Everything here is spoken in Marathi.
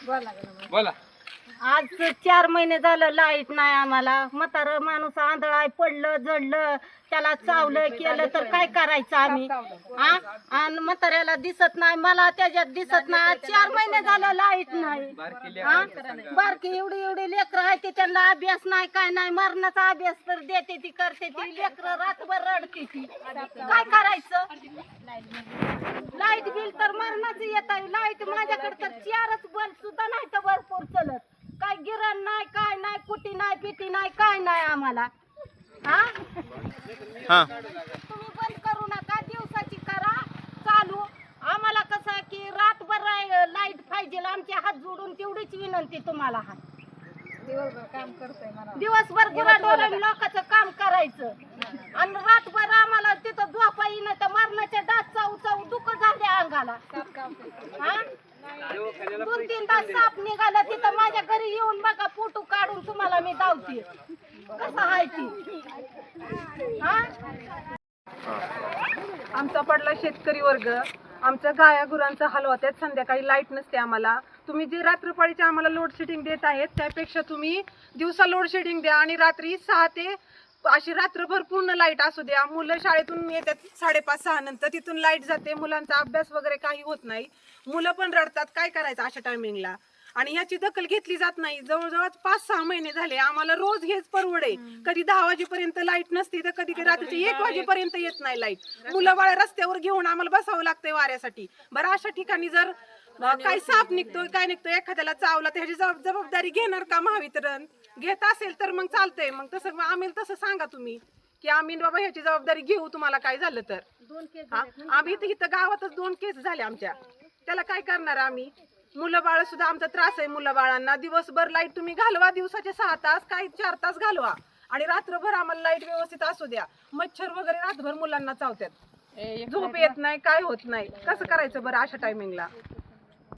बोला. आज 4 महिने झालं लाईट नाही आम्हाला. म्हातारं माणूस आंधळाय, पडलं जडलं, त्याला चावलं केलं तर काय करायचं आम्ही? आणि म्हाताऱ्याला दिसत नाही, मला त्याच्यात दिसत नाही. आज 4 महिने झालं लाईट नाही. बारकी एवढी एवढी लेकरं आहे ते, त्यांना अभ्यास नाही काय नाही. मरणाचा अभ्यास तर देते ती, करते ती. लेकरं रातभर रडते ती. काय करायचं? लाईट बिल तर मरणाचं येत आहे. लाईट माझ्याकडे तर 4च बल्ब सुद्धा नाही तर भरपूर चलत. काय गिरण नाही, काय नाही, कुटी नाही, पिटी नाही, काय नाही आम्हाला. तुम्ही बंद करू नका, दिवसाची करा चालू. आम्हाला कसं की रातभर लाईट पाहिजे. आमचे हात जोडून तेवढीच विनंती तुम्हाला आहे. दिवसभर गुराढोरां लोकांचं काम करायचं आणि रातभर आम्हाला तिथं झोपा येईन तर मरणाच्या डास चावू चावू दुःख झाले अंगाला. 2-3 तास साप निघाला तिथं. माझ्या घरी येऊन बघा, फोटो काढून तुम्हाला मी दावते कसं आहे ती. आमचा पडला शेतकरी वर्ग. आमच्या गाया गुरांचा हाल होतात. संध्याकाळी लाईट नसते आम्हाला. तुम्ही जे रात्रपाळीचे आम्हाला लोड शेडिंग देत आहेत त्यापेक्षा तुम्ही दिवसा लोड शेडिंग द्या आणि रात्री 6 ते अशी रात्रभर पूर्ण लाईट असू द्या. मुलं शाळेतून येतात 5:30-6 नंतर, तिथून लाईट जाते. मुलांचा अभ्यास वगैरे काही होत नाही. मुलं पण रडतात. काय करायचं अशा टायमिंगला? आणि याची दखल घेतली जात नाही. जवळजवळ 5-6 महिने झाले आम्हाला रोज हेच परवडे. कधी 10 वाजेपर्यंत लाईट नसते तर कधी रात्रीचे 1 वाजेपर्यंत येत नाही लाईट. मुलं बाळ रस्त्यावर घेऊन आम्हाला बसावं लागतंय वाऱ्यासाठी. बरं, अशा ठिकाणी जर काही साप निघतोय काय निघतोय, एखाद्याला चावला तर ह्याची जबाबदारी घेणार का महावितरण? घेत असेल तर मग चालतंय. मग तसं आम्ही तसं सांगा तुम्ही की आम्ही बाबा ह्याची जबाबदारी घेऊ तुम्हाला काय झालं तर. आम्ही इथं गावातच 2 केस झाले आमच्या. त्याला काय करणार आम्ही? मुलं बाळ सुद्धा आमचा त्रास आहे. मुलं बाळांना दिवसभर लाईट तुम्ही घालवा, दिवसाचे 6 तास काही 4 तास घालवा आणि रात्रभर आम्हाला लाईट व्यवस्थित असू द्या. मच्छर वगैरे रातभर मुलांना चावतात, झोप येत नाही, काय होत नाही. कसं करायचं बरं अशा टायमिंगला?